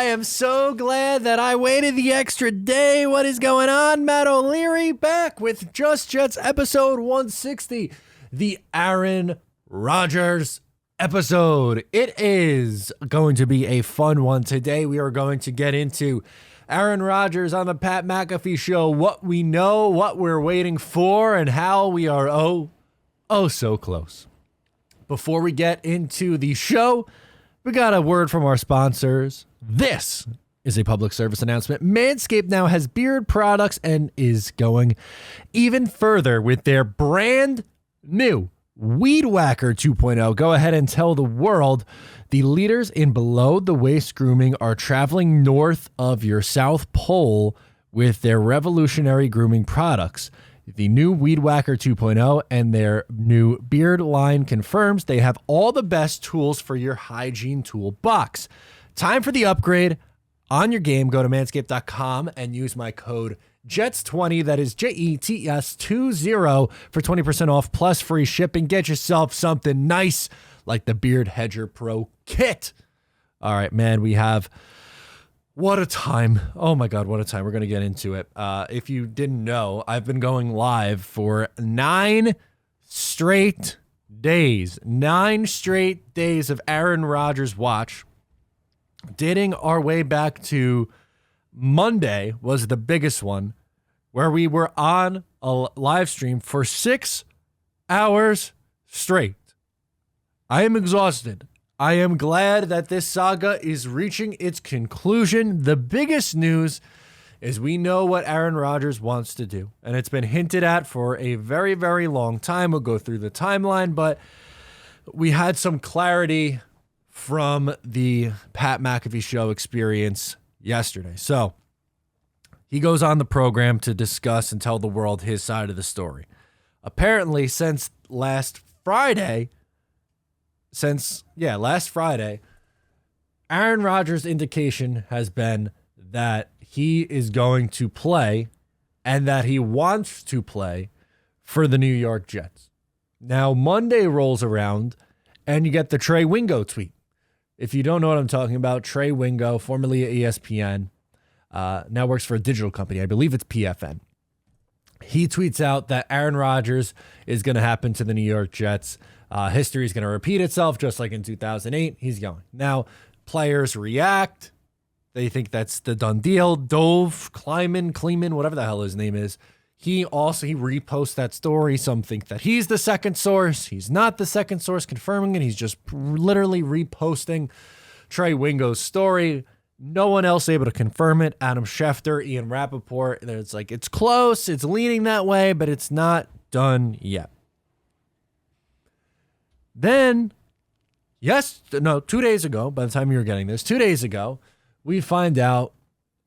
I am so glad that I waited the extra day. What is going on? Matt O'Leary back with Just Jets episode 160, the Aaron Rodgers episode. It is going to be a fun one today. We are going to get into Aaron Rodgers on the Pat McAfee show, what we know, what we're waiting for, and how we are so close. Before we get into the show, we got a word from our sponsors. This is a public service announcement. Manscaped now has beard products and is going even further with their brand new Weed Whacker 2.0. Go ahead and tell the world the leaders in below the waist grooming are traveling north of your South Pole with their revolutionary grooming products. The new Weed Whacker 2.0 and their new beard line confirms they have all the best tools for your hygiene toolbox. Time for the upgrade. On your game, go to manscaped.com and use my code JETS20, that is JETS20, for 20% off plus free shipping. Get yourself something nice like the Beard Hedger Pro Kit. All right, man, we have... What a time. Oh my God, what a time. We're going to get into it. If you didn't know, I've been going live for 9 straight days. 9 straight days of Aaron Rodgers watch. Dating our way back to Monday was the biggest one, where we were on a live stream for 6 hours straight. I am exhausted. I am glad that this saga is reaching its conclusion. The biggest news is we know what Aaron Rodgers wants to do, and it's been hinted at for a very, very long time. We'll go through the timeline, but we had some clarity from the Pat McAfee show experience yesterday. So he goes on the program to discuss and tell the world his side of the story. Apparently, since last Friday, Aaron Rodgers' indication has been that he is going to play and that he wants to play for the New York Jets. Now, Monday rolls around and you get the Trey Wingo tweet. If you don't know what I'm talking about, Trey Wingo, formerly at ESPN, now works for a digital company. I believe it's PFN. He tweets out that Aaron Rodgers is going to happen to the New York Jets. History is going to repeat itself, just like in 2008. He's going. Now, players react. They think that's the done deal. Dove, Kleiman, whatever the hell his name is. He reposts that story. Some think that he's the second source. He's not the second source confirming it. He's just literally reposting Trey Wingo's story. No one else able to confirm it. Adam Schefter, Ian Rappaport. It's like, it's close. It's leaning that way, but it's not done yet. Then, 2 days ago, by the time you were getting this, 2 days ago, we find out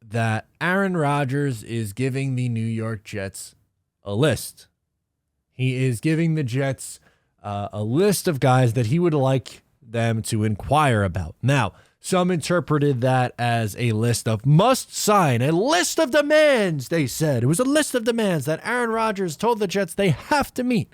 that Aaron Rodgers is giving the New York Jets a list. He is giving the Jets a list of guys that he would like them to inquire about. Now, some interpreted that as a list of must sign, a list of demands, they said. It was a list of demands that Aaron Rodgers told the Jets they have to meet.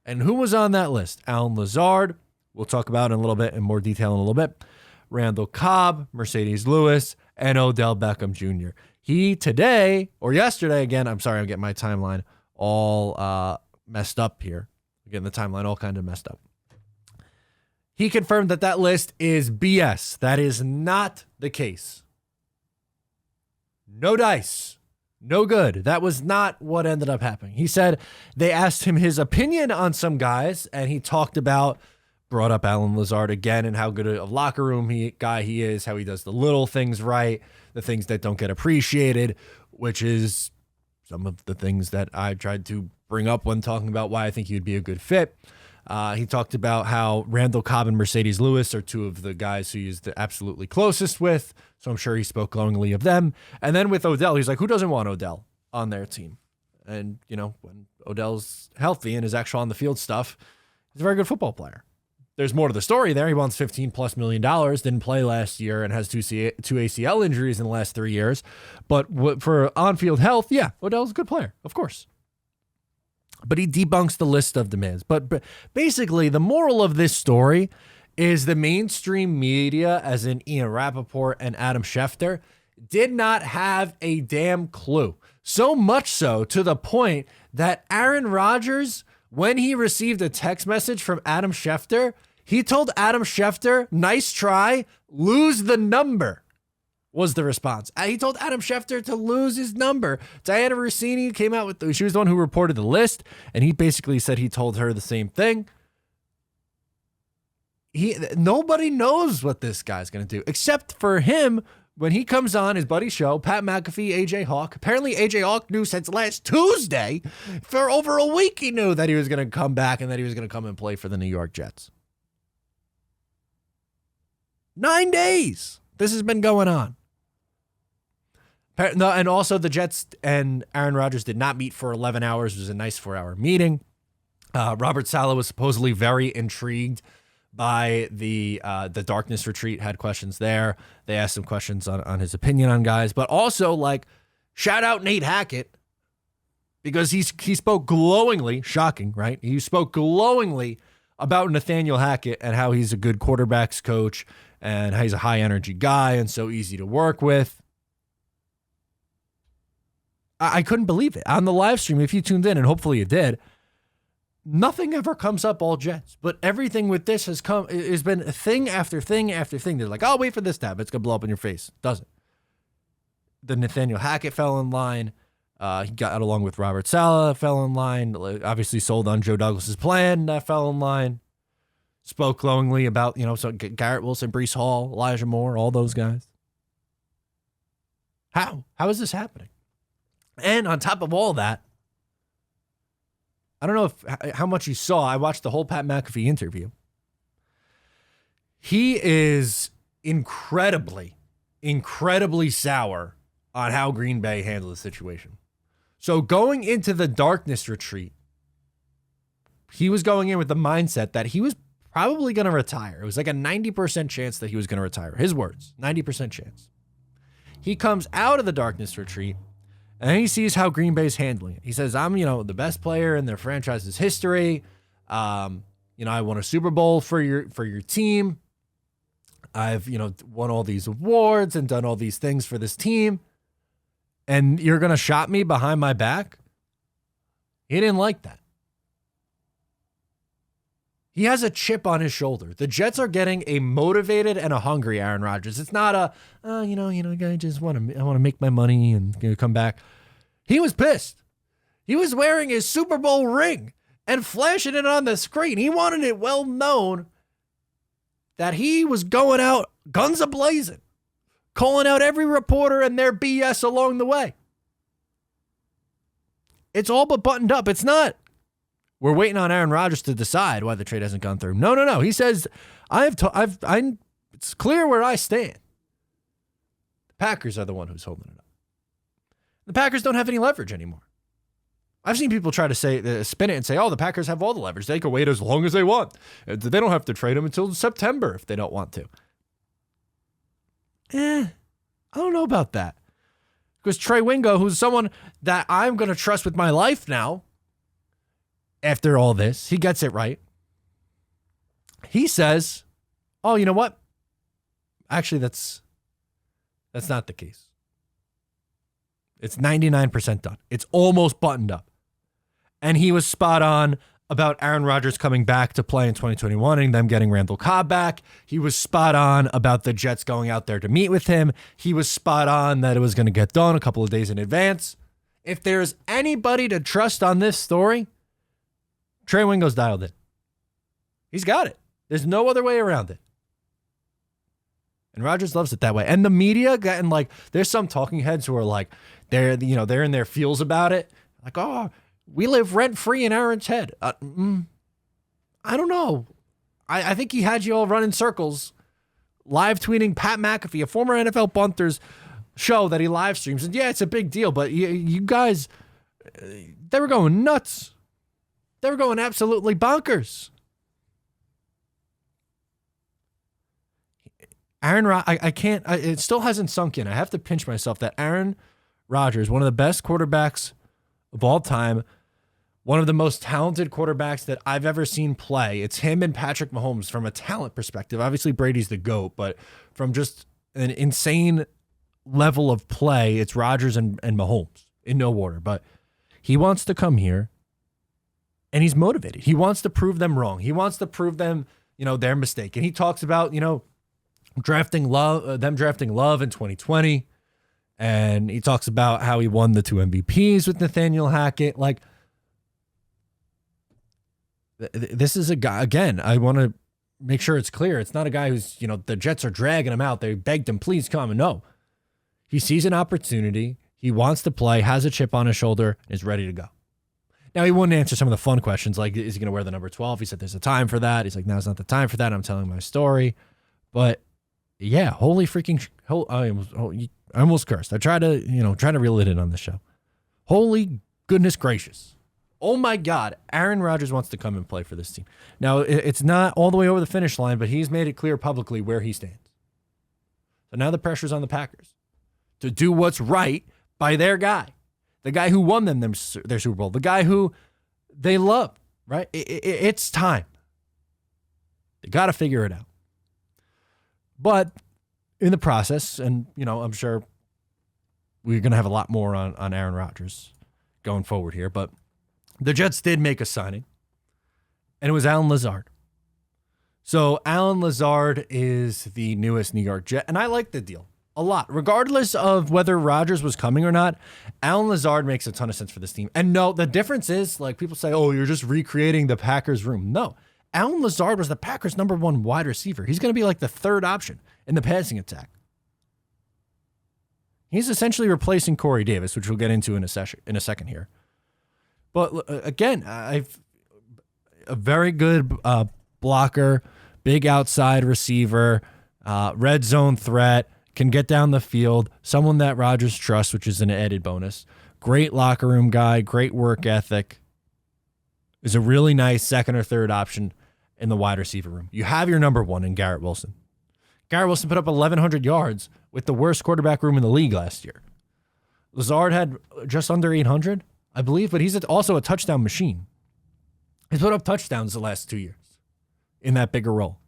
And who was on that list? Allen Lazard, we'll talk about in a little bit, in more detail in a little bit. Randall Cobb, Mercedes Lewis, and Odell Beckham Jr. Yesterday, again, I'm sorry, I'm getting my timeline all messed up here. I'm getting the timeline all kind of messed up. He confirmed that list is BS. That is not the case. No dice. No good. That was not what ended up happening. He said they asked him his opinion on some guys, and he brought up Allen Lazard again and how good a locker room guy he is, how he does the little things right, the things that don't get appreciated, which is some of the things that I tried to bring up when talking about why I think he would be a good fit. He talked about how Randall Cobb and Mercedes Lewis are two of the guys who he's the absolutely closest with. So I'm sure he spoke glowingly of them. And then with Odell, he's like, who doesn't want Odell on their team? And, when Odell's healthy and is actual on the field stuff, he's a very good football player. There's more to the story there. He wants $15+ million, didn't play last year, and has two ACL injuries in the last 3 years. But for on-field health, yeah, Odell's a good player, of course. But he debunks the list of demands. But basically, the moral of this story is the mainstream media, as in Ian Rappaport and Adam Schefter, did not have a damn clue. So much so to the point that Aaron Rodgers, when he received a text message from Adam Schefter, he told Adam Schefter, nice try, lose the number, was the response. He told Adam Schefter to lose his number. Diana Rossini came out with, she was the one who reported the list, and he basically said he told her the same thing. Nobody knows what this guy's going to do, except for him when he comes on his buddy's show, Pat McAfee, AJ Hawk. Apparently, AJ Hawk knew since last Tuesday. For over a week, he knew that he was going to come back and that he was going to come and play for the New York Jets. 9 days this has been going on. And also, the Jets and Aaron Rodgers did not meet for 11 hours. It was a nice 4-hour meeting. Robert Saleh was supposedly very intrigued by the darkness retreat, had questions there. They asked him questions on his opinion on guys, but also, like, shout out Nate Hackett, because he spoke glowingly, shocking, right? He spoke glowingly about Nathaniel Hackett and how he's a good quarterbacks coach and how he's a high energy guy and so easy to work with. I couldn't believe it. On the live stream, if you tuned in, and hopefully you did, nothing ever comes up all Jets, but everything with this has been thing after thing after thing. They're like, oh, wait for this tab. It's going to blow up in your face. Doesn't. The Nathaniel Hackett fell in line. He got along with Robert Saleh, fell in line. Obviously sold on Joe Douglas's plan, that fell in line. Spoke glowingly about, so Garrett Wilson, Breece Hall, Elijah Moore, all those guys. How is this happening? And on top of all that, I don't know how much you saw. I watched the whole Pat McAfee interview. He is incredibly sour on how Green Bay handled the situation. So going into the darkness retreat, he was going in with the mindset that he was probably going to retire. It was like a 90% chance that he was going to retire. His words, 90% chance. He comes out of the darkness retreat, and he sees how Green Bay's handling it. He says, I'm, the best player in their franchise's history. I won a Super Bowl for your team. I've, won all these awards and done all these things for this team. And you're going to shot me behind my back? He didn't like that. He has a chip on his shoulder. The Jets are getting a motivated and a hungry Aaron Rodgers. It's not I just want to make my money and come back. He was pissed. He was wearing his Super Bowl ring and flashing it on the screen. He wanted it well known that he was going out guns a-blazing, calling out every reporter and their BS along the way. It's all but buttoned up. It's not, we're waiting on Aaron Rodgers to decide why the trade hasn't gone through. No. He says, it's clear where I stand. The Packers are the one who's holding it up. The Packers don't have any leverage anymore. I've seen people try to spin it and say, oh, the Packers have all the leverage. They can wait as long as they want. They don't have to trade him until September if they don't want to. I don't know about that. Because Trey Wingo, who's someone that I'm going to trust with my life now, after all this, he gets it right. He says, oh, you know what? Actually, that's not the case. It's 99% done. It's almost buttoned up. And he was spot on about Aaron Rodgers coming back to play in 2021 and them getting Randall Cobb back. He was spot on about the Jets going out there to meet with him. He was spot on that it was going to get done a couple of days in advance. If there's anybody to trust on this story, Trey Wingo's dialed in. He's got it. There's no other way around it. And Rodgers loves it that way. And the media getting there's some talking heads who are like, they're in their feels about it. Like, oh, we live rent free in Aaron's head. I don't know. I think he had you all running circles, live tweeting Pat McAfee, a former NFL punter's show that he live streams. And yeah, it's a big deal, but you guys, they were going nuts. They were going absolutely bonkers. I can't, it still hasn't sunk in. I have to pinch myself that Aaron Rodgers, one of the best quarterbacks of all time, one of the most talented quarterbacks that I've ever seen play. It's him and Patrick Mahomes from a talent perspective. Obviously, Brady's the GOAT, but from just an insane level of play, it's Rodgers and Mahomes in no order. But he wants to come here, and he's motivated. He wants to prove them wrong. He wants to prove them, their mistake. And he talks about, drafting Love in 2020. And he talks about how he won the 2 MVPs with Nathaniel Hackett. Like, this is a guy, again, I want to make sure it's clear. It's not a guy who's, the Jets are dragging him out. They begged him, please come. And no, he sees an opportunity. He wants to play, has a chip on his shoulder, is ready to go. Now, he wouldn't answer some of the fun questions, like, is he going to wear the number 12? He said there's a time for that. He's like, now's not the time for that. I'm telling my story. But, yeah, holy freaking, I almost cursed. I tried to reel it in on the show. Holy goodness gracious. Oh, my God. Aaron Rodgers wants to come and play for this team. Now, it's not all the way over the finish line, but he's made it clear publicly where he stands. So now the pressure's on the Packers to do what's right by their guy, the guy who won them their Super Bowl, the guy who they love, right? It's time. They got to figure it out. But in the process, and, I'm sure we're going to have a lot more on Aaron Rodgers going forward here, but the Jets did make a signing, and it was Allen Lazard. So Allen Lazard is the newest New York Jet, and I like the deal a lot. Regardless of whether Rodgers was coming or not, Allen Lazard makes a ton of sense for this team. And no, the difference is, like, people say, oh, you're just recreating the Packers room. No, Allen Lazard was the Packers' #1 wide receiver. He's going to be like the third option in the passing attack. He's essentially replacing Corey Davis, which we'll get into in a second here. But again, I've a very good blocker, big outside receiver, red zone threat, can get down the field, someone that Rodgers trusts, which is an added bonus. Great locker room guy, great work ethic. Is a really nice second or third option in the wide receiver room. You have your #1 in Garrett Wilson. Garrett Wilson put up 1,100 yards with the worst quarterback room in the league last year. Lazard had just under 800, I believe, but he's also a touchdown machine. He's put up touchdowns the last 2 years in that bigger role.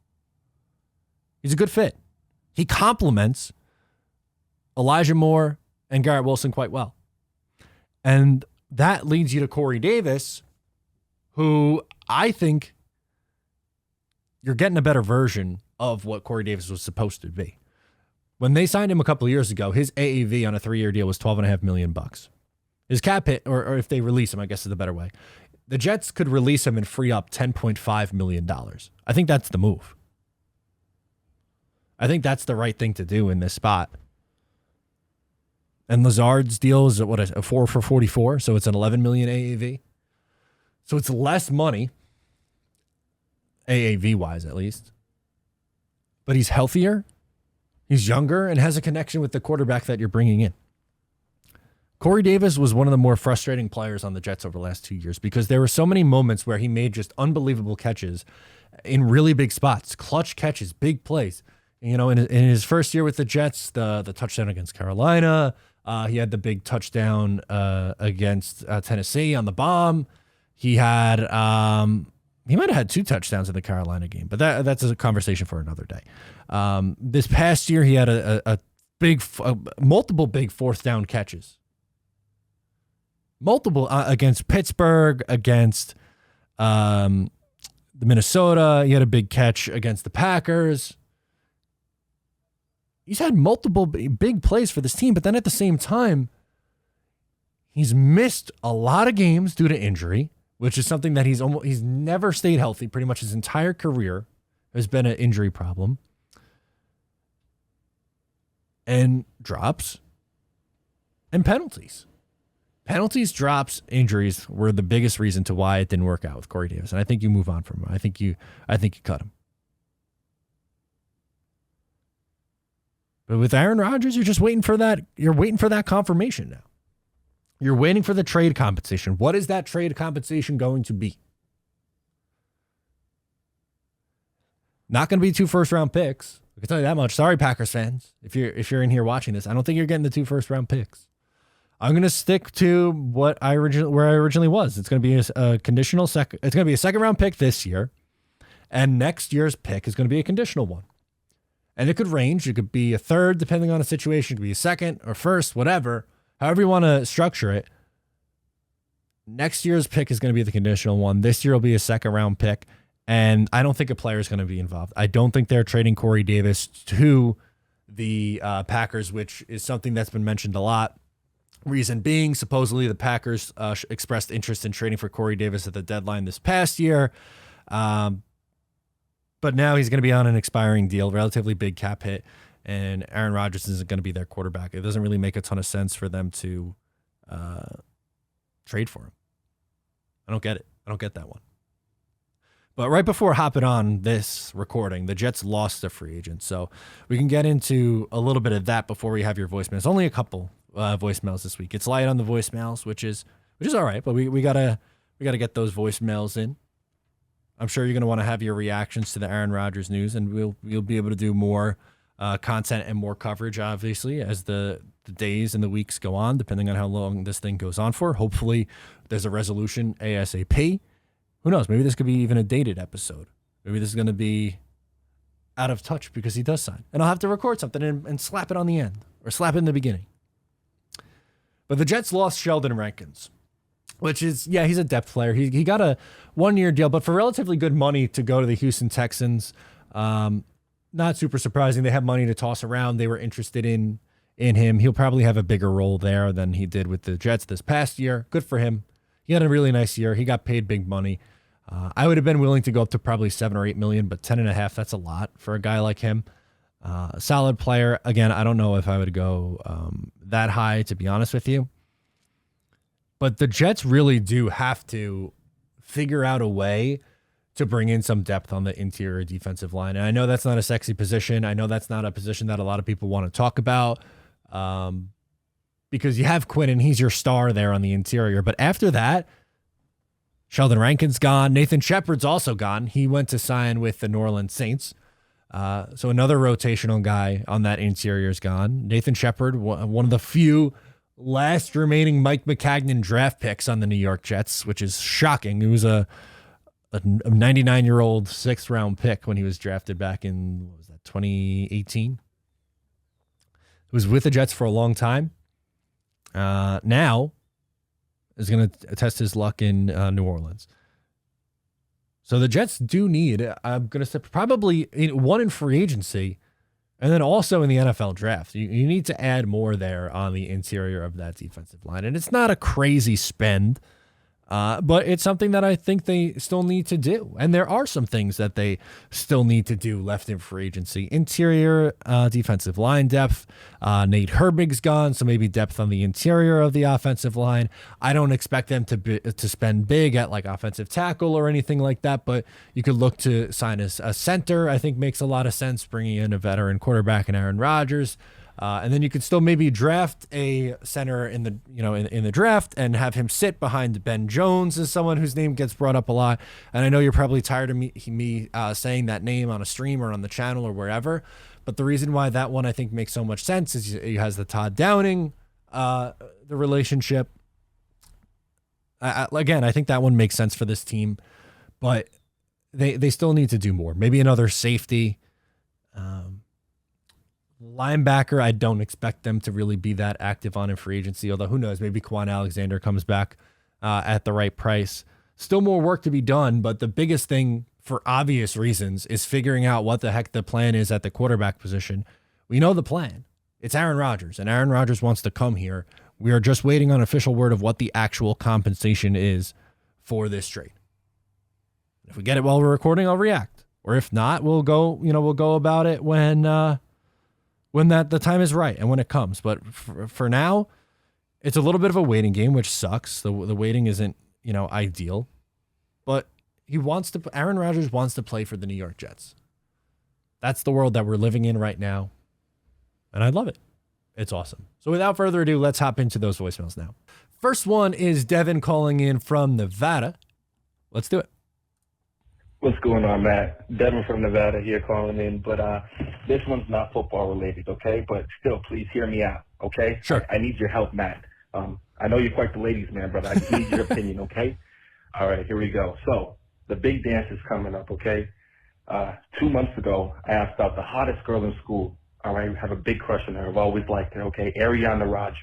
He's a good fit. He complements Elijah Moore and Garrett Wilson quite well. And that leads you to Corey Davis, who I think you're getting a better version of what Corey Davis was supposed to be. When they signed him a couple of years ago, his AAV on a 3-year deal was $12.5 million. His cap hit, or if they release him, I guess is the better way, the Jets could release him and free up $10.5 million. I think that's the move. I think that's the right thing to do in this spot. And Lazard's deal is a 4 for 44, so it's an $11 million AAV. So it's less money, AAV-wise at least. But he's healthier, he's younger, and has a connection with the quarterback that you're bringing in. Corey Davis was one of the more frustrating players on the Jets over the last 2 years because there were so many moments where he made just unbelievable catches in really big spots, clutch catches, big plays. In his first year with the Jets, the touchdown against Carolina, he had the big touchdown against Tennessee on the bomb. He had he might have had 2 touchdowns in the Carolina game, but that's a conversation for another day. This past year, he had a multiple big fourth down catches. Multiple against Pittsburgh, against the Minnesota. He had a big catch against the Packers. He's had multiple big plays for this team, but then at the same time, he's missed a lot of games due to injury, which is something that he's never stayed healthy. Pretty much his entire career has been an injury problem. And drops and penalties. Penalties, drops, injuries were the biggest reason to why it didn't work out with Corey Davis. And I think you move on from him. I think you cut him. But with Aaron Rodgers, you're just waiting for that. You're waiting for that confirmation now. You're waiting for the trade compensation. What is that trade compensation going to be? Not going to be 2 first-round picks. I can tell you that much. Sorry, Packers fans. If you're in here watching this, I don't think you're getting the 2 first-round picks. I'm going to stick to where I originally was. It's going to be a conditional second. It's going to be a second round pick this year, and next year's pick is going to be a conditional one. And it could range. It could be a third, depending on the situation. It could be a second or first, whatever. However you want to structure it. Next year's pick is going to be the conditional one. This year will be a second round pick. And I don't think a player is going to be involved. I don't think they're trading Corey Davis to the Packers, which is something that's been mentioned a lot. Reason being, supposedly the Packers expressed interest in trading for Corey Davis at the deadline this past year. But now he's going to be on an expiring deal, relatively big cap hit, and Aaron Rodgers isn't going to be their quarterback. It doesn't really make a ton of sense for them to trade for him. I don't get it. I don't get that one. But right before hopping on this recording, the Jets lost a free agent. So we can get into a little bit of that before we have your voicemails. Only a couple voicemails this week. It's light on the voicemails, which is all right, but we gotta get those voicemails in. I'm sure you're gonna want to have your reactions to the Aaron Rodgers news, and we'll be able to do more content and more coverage, obviously, as the days and the weeks go on, depending on how long this thing goes on for. Hopefully, there's a resolution ASAP. Who knows? Maybe this could be even a dated episode. Maybe this is going to be out of touch because he does sign. And I'll have to record something and slap it on the end or slap it in the beginning. But the Jets lost Sheldon Rankins, which is, he's a depth player. He got a 1-year deal, but for relatively good money to go to the Houston Texans. Not super surprising. They have money to toss around. They were interested in him. He'll probably have a bigger role there than he did with the Jets this past year. Good for him. He had a really nice year. He got paid big money. I would have been willing to go up to probably $7 or $8 million, but 10.5, that's a lot for a guy like him. Solid player. Again, I don't know if I would go that high, to be honest with you. But the Jets really do have to figure out a way to bring in some depth on the interior defensive line. And I know that's not a sexy position. I know that's not a position that a lot of people want to talk about. Because you have Quinn and he's your star there on the interior. But after that, Sheldon Rankins gone. Nathan Shepard's also gone. He went to sign with the New Orleans Saints. So another rotational guy on that interior is gone. Nathan Shepard, one of the few last remaining Mike McCagnon draft picks on the New York Jets, which is shocking. He was a 99-year-old 6th round pick when he was drafted back in, 2018. He was with the Jets for a long time. Now is going to test his luck in New Orleans. So the Jets do need, I'm going to say, probably one in free agency and then also in the NFL draft. You need to add more there on the interior of that defensive line. And it's not a crazy spend, but it's something that I think they still need to do. And there are some things that they still need to do left in free agency. Interior defensive line depth. Nate Herbig's gone, so maybe depth on the interior of the offensive line. I don't expect them to spend big at like offensive tackle or anything like that, but you could look to sign a center. I think makes a lot of sense, bringing in a veteran quarterback in Aaron Rodgers. And then you could still maybe draft a center in the draft and have him sit behind Ben Jones as someone whose name gets brought up a lot. And I know you're probably tired of me saying that name on a stream or on the channel or wherever. But the reason why that one I think makes so much sense is he has the Todd Downing, the relationship. Again, I think that one makes sense for this team, but they still need to do more. Maybe another safety. Linebacker, I don't expect them to really be that active on in free agency, although who knows, maybe Quan Alexander comes back at the right price. Still more work to be done, but the biggest thing, for obvious reasons, is figuring out what the heck the plan is at the quarterback position. We know the plan. It's Aaron Rodgers, and Aaron Rodgers wants to come here. We are just waiting on official word of what the actual compensation is for this trade. If we get it while we're recording, I'll react. Or if not, we'll go about it when the time is right and when it comes. But for now, it's a little bit of a waiting game, which sucks. The waiting isn't, ideal. But Aaron Rodgers wants to play for the New York Jets. That's the world that we're living in right now. And I love it. It's awesome. So without further ado, let's hop into those voicemails now. First one is Devin calling in from Nevada. Let's do it. What's going on, Matt? Devin from Nevada here calling in, but this one's not football related, okay? But still, please hear me out, okay? Sure. I need your help, Matt. I know you're quite the ladies' man, but I need your opinion, okay? All right, here we go. So the big dance is coming up, okay? 2 months ago, I asked out the hottest girl in school. All right, I have a big crush on her. I've always liked her, okay? Ariana Rodgers,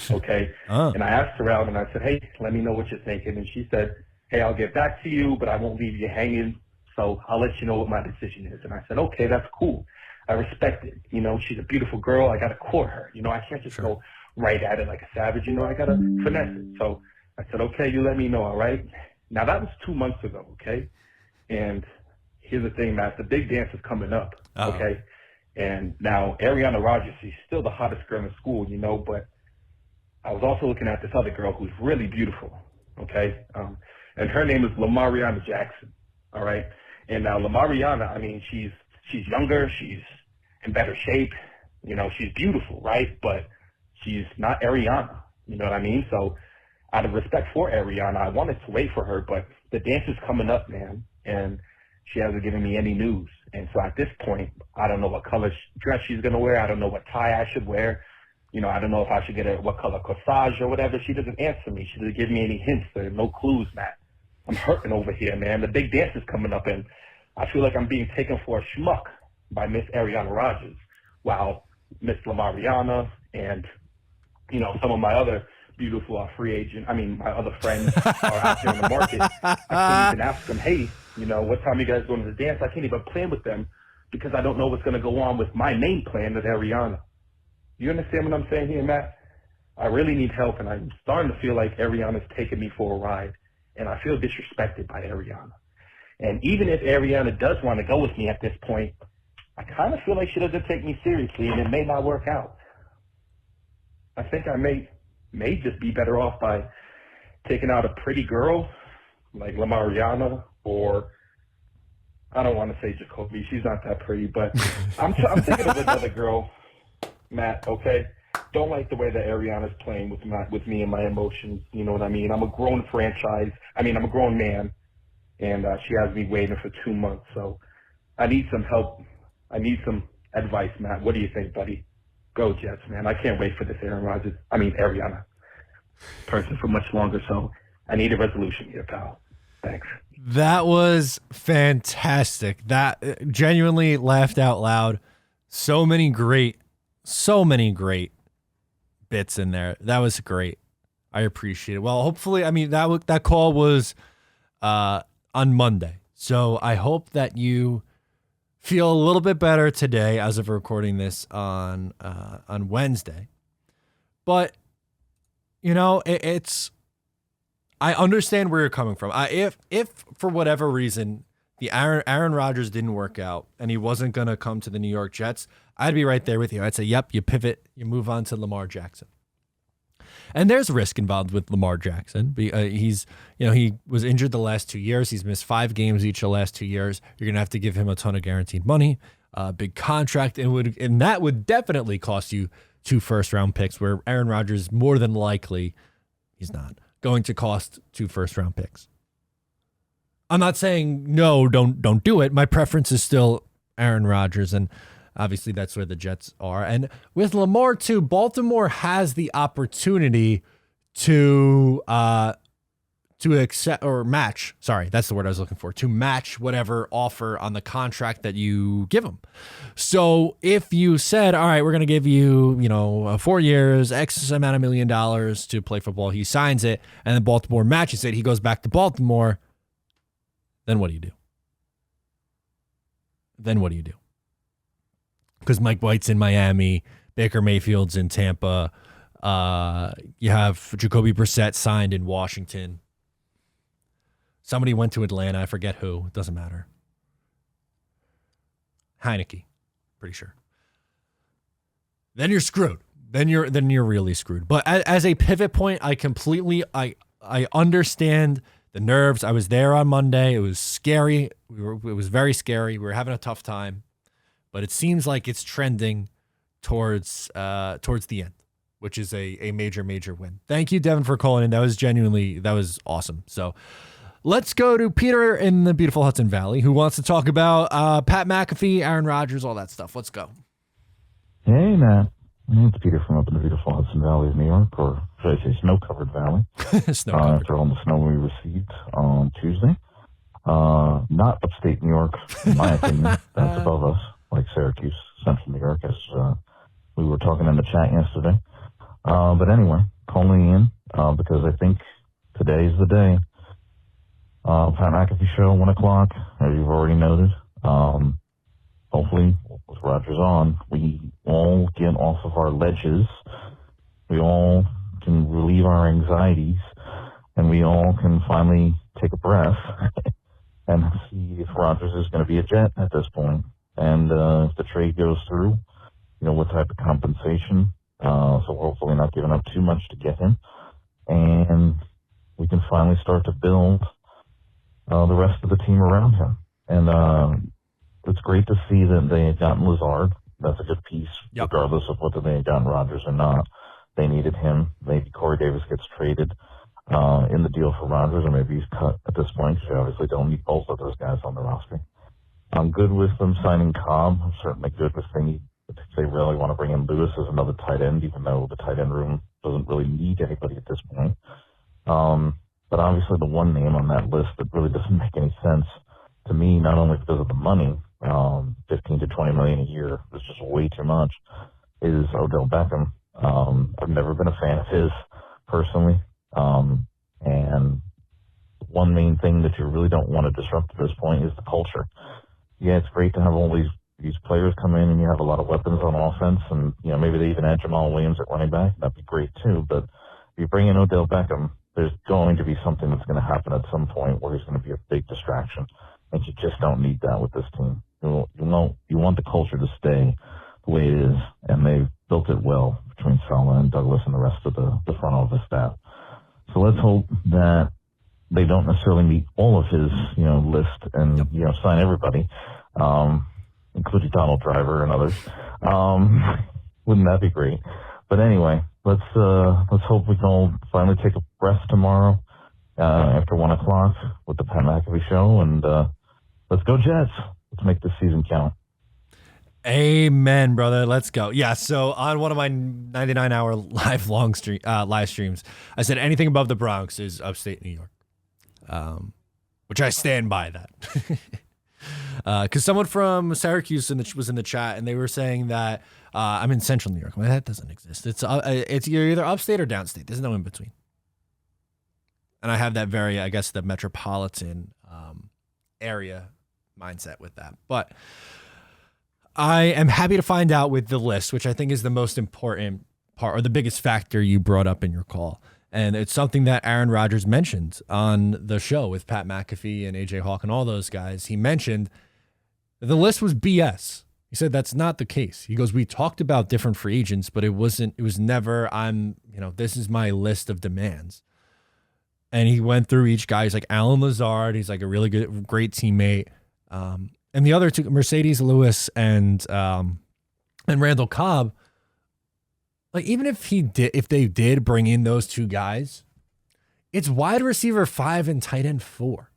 okay? And I asked her out, and I said, hey, let me know what you're thinking. And she said, hey, I'll get back to you, but I won't leave you hanging, so I'll let you know what my decision is. And I said, okay, that's cool. I respect it. You know, she's a beautiful girl. I got to court her. You know, I can't just go right at it like a savage. You know, I got to finesse it. So I said, okay, you let me know, all right? Now, that was 2 months ago, okay? And here's the thing, Matt. The big dance is coming up, okay? And now Ariana Rodgers, she's still the hottest girl in school, you know, but I was also looking at this other girl who's really beautiful, okay? And her name is Lamar Jackson, all right? And now Lamariana, I mean, she's younger, she's in better shape, you know, she's beautiful, right? But she's not Ariana, you know what I mean? So out of respect for Ariana, I wanted to wait for her, but the dance is coming up, man, and she hasn't given me any news. And so at this point, I don't know what color dress she's going to wear. I don't know what tie I should wear. You know, I don't know if I should get what color corsage or whatever. She doesn't answer me. She doesn't give me any hints. There are no clues, Matt. I'm hurting over here, man. The big dance is coming up, and I feel like I'm being taken for a schmuck by Miss Ariana Rodgers, while Miss Lamariana and, you know, some of my other beautiful my other friends are out there in the market. I can't even ask them, hey, you know, what time you guys going to the dance? I can't even plan with them because I don't know what's going to go on with my main plan with Ariana. You understand what I'm saying here, Matt? I really need help, and I'm starting to feel like Ariana's taking me for a ride, and I feel disrespected by Ariana. And even if Ariana does want to go with me at this point, I kind of feel like she doesn't take me seriously, and it may not work out. I think I may just be better off by taking out a pretty girl like Lamariana, or I don't want to say Jacoby. She's not that pretty, but I'm thinking of another girl, Matt, okay? Don't like the way that Ariana's playing with me and my emotions. You know what I mean? I'm a grown man, and she has me waiting for 2 months. So I need some help. I need some advice, Matt. What do you think, buddy? Go Jets, man. I can't wait for this Ariana person for much longer. So I need a resolution here, pal. Thanks. That was fantastic. That genuinely laughed out loud. So many great bits in there. That was great. I appreciate it. Well, hopefully, I mean, that call was on Monday. So I hope that you feel a little bit better today as of recording this on Wednesday. But, you know, I understand where you're coming from. If for whatever reason the Aaron Rodgers didn't work out and he wasn't going to come to the New York Jets, I'd be right there with you. I'd say, yep, you pivot, you move on to Lamar Jackson. And there's risk involved with Lamar Jackson. He was injured the last 2 years. He's missed 5 games each of the last 2 years. You're going to have to give him a ton of guaranteed money, big contract, and that would definitely cost you 2 first-round picks, where Aaron Rodgers, more than likely, he's not going to cost 2 first-round picks. I'm not saying no, don't do it. My preference is still Aaron Rodgers, and obviously that's where the Jets are. And with Lamar too, Baltimore has the opportunity to accept or match. Sorry, that's the word I was looking for. To match whatever offer on the contract that you give him. So if you said, all right, we're going to give you, 4 years, X amount of $1 million to play football, he signs it, and then Baltimore matches it, he goes back to Baltimore, then what do you do? Because Mike White's in Miami, Baker Mayfield's in Tampa, you have Jacoby Brissett signed in Washington. Somebody went to Atlanta. I forget who. It doesn't matter. Heineke, pretty sure. Then you're screwed. Then you're really screwed. But as a pivot point, I understand the nerves. I was there on Monday. It was scary. It was very scary. We were having a tough time. But it seems like it's trending towards the end, which is a major win. Thank you, Devin, for calling in. That was awesome. So let's go to Peter in the beautiful Hudson Valley, who wants to talk about Pat McAfee, Aaron Rodgers, all that stuff. Let's go. Hey, man. It's Peter from up in the beautiful Hudson Valley of New York, or should I say snow-covered valley, Snow-covered. after all the snow we received on Tuesday. Not upstate New York, in my opinion. That's above us, like Syracuse, central New York, as we were talking in the chat yesterday. But anyway, calling in because I think today's the day. Pat McAfee show, 1 o'clock, as you've already noted. Hopefully, with Rodgers on, we all get off of our ledges. We all can relieve our anxieties, and we all can finally take a breath and see if Rodgers is going to be a Jet at this point. And if the trade goes through, what type of compensation. So hopefully not giving up too much to get him. And we can finally start to build the rest of the team around him. And it's great to see that they had gotten Lazard. That's a good piece, regardless of whether they had gotten Rodgers or not. They needed him. Maybe Corey Davis gets traded in the deal for Rodgers, or maybe he's cut at this point, because you obviously don't need both of those guys on the roster. I'm good with them signing Cobb. I'm certainly good with thinking if they really want to bring in Lewis as another tight end, even though the tight end room doesn't really need anybody at this point. But obviously the one name on that list that really doesn't make any sense to me, not only because of the money, 15 to 20 million a year is just way too much, is Odell Beckham. I've never been a fan of his personally. And one main thing that you really don't want to disrupt at this point is the culture. Yeah, it's great to have all these players come in and you have a lot of weapons on offense, and maybe they even add Jamal Williams at running back. That'd be great too. But if you bring in Odell Beckham, there's going to be something that's going to happen at some point where he's going to be a big distraction, and you just don't need that with this team. You want the culture to stay the way it is, and they've built it well between Saga and Douglas and the rest of the front office staff. So let's hope that they don't necessarily meet all of his, list and, sign everybody, including Donald Driver and others. Wouldn't that be great? But anyway, let's hope we can all finally take a breath tomorrow, after 1 o'clock with the Pat McAfee show, and, let's go Jets. Let's make this season count. Amen, brother. Let's go. Yeah. So on one of my 99-hour live streams, I said anything above the Bronx is upstate New York, which I stand by that. Because someone from Syracuse was in the chat, and they were saying that I'm in Central New York. Well, that doesn't exist. It's you're either upstate or downstate. There's no in between. And I have that the metropolitan area mindset with that, but I am happy to find out with the list, which I think is the most important part, or the biggest factor you brought up in your call. And it's something that Aaron Rodgers mentioned on the show with Pat McAfee and AJ Hawk and all those guys. He mentioned the list was BS. He said that's not the case. He goes, we talked about different free agents, but it was never, this is my list of demands. And he went through each guy. He's like Alan Lazard. He's like a really great teammate. And the other two, Mercedes Lewis and Randall Cobb, like even if they did bring in those two guys, it's wide receiver 5 and tight end 4.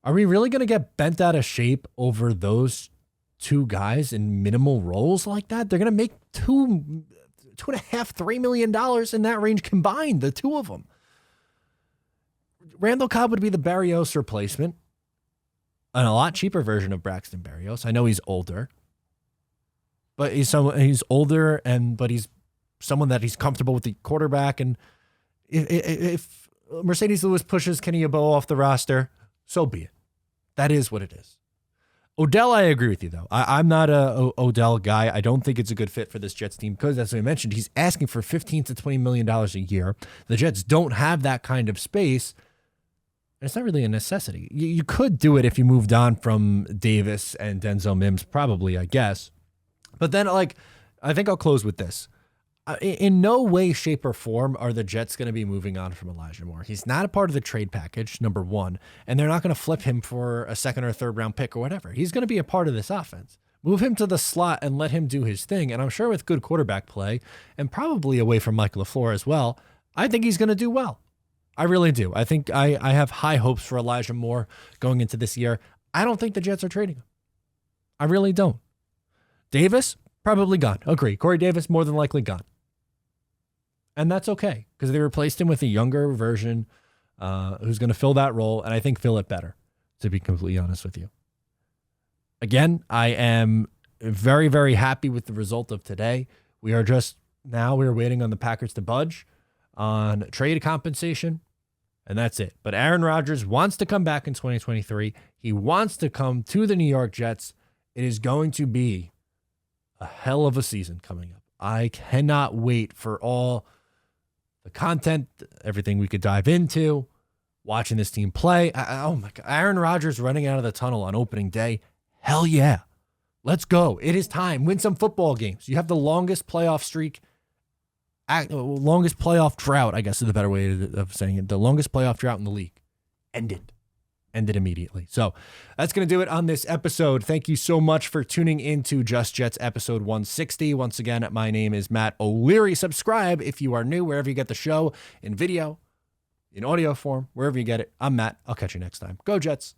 Are we really going to get bent out of shape over those two guys in minimal roles like that? They're going to make $2.5, $3 million in that range combined, the two of them. Randall Cobb would be the Berrios replacement. And a lot cheaper version of Braxton Berrios. I know he's older, but he's older, but he's someone that he's comfortable with the quarterback. And if Mercedes Lewis pushes Kenny Yeboah off the roster, so be it. That is what it is. Odell, I agree with you though. I'm not a Odell guy. I don't think it's a good fit for this Jets team because, as we mentioned, he's asking for $15 to $20 million a year. The Jets don't have that kind of space. It's not really a necessity. You could do it if you moved on from Davis and Denzel Mims, probably, I guess. But then, I think I'll close with this. In no way, shape, or form are the Jets going to be moving on from Elijah Moore. He's not a part of the trade package, number one, and they're not going to flip him for a second or third round pick or whatever. He's going to be a part of this offense. Move him to the slot and let him do his thing, and I'm sure with good quarterback play, and probably away from Mike LaFleur as well, I think he's going to do well. I really do. I think I have high hopes for Elijah Moore going into this year. I don't think the Jets are trading him. I really don't. Davis, Probably gone. Agree. Corey Davis, more than likely gone. And that's okay because they replaced him with a younger version who's going to fill that role, and I think fill it better, to be completely honest with you. Again, I am very, very happy with the result of today. We're waiting on the Packers to budge on trade compensation, and that's it. But Aaron Rodgers wants to come back in 2023. He wants to come to the New York Jets. It is going to be a hell of a season coming up. I cannot wait for all the content, everything we could dive into, watching this team play. Oh my God, Aaron Rodgers running out of the tunnel on opening day. Hell yeah. Let's go. It is time. Win some football games. You have the longest playoff streak, longest playoff drought, I guess is the better way of saying it. The longest playoff drought in the league. End it immediately. So that's going to do it on this episode. Thank you so much for tuning into Just Jets episode 160. Once again, my name is Matt O'Leary. Subscribe if you are new, wherever you get the show, in video, in audio form, wherever you get it. I'm Matt. I'll catch you next time. Go Jets.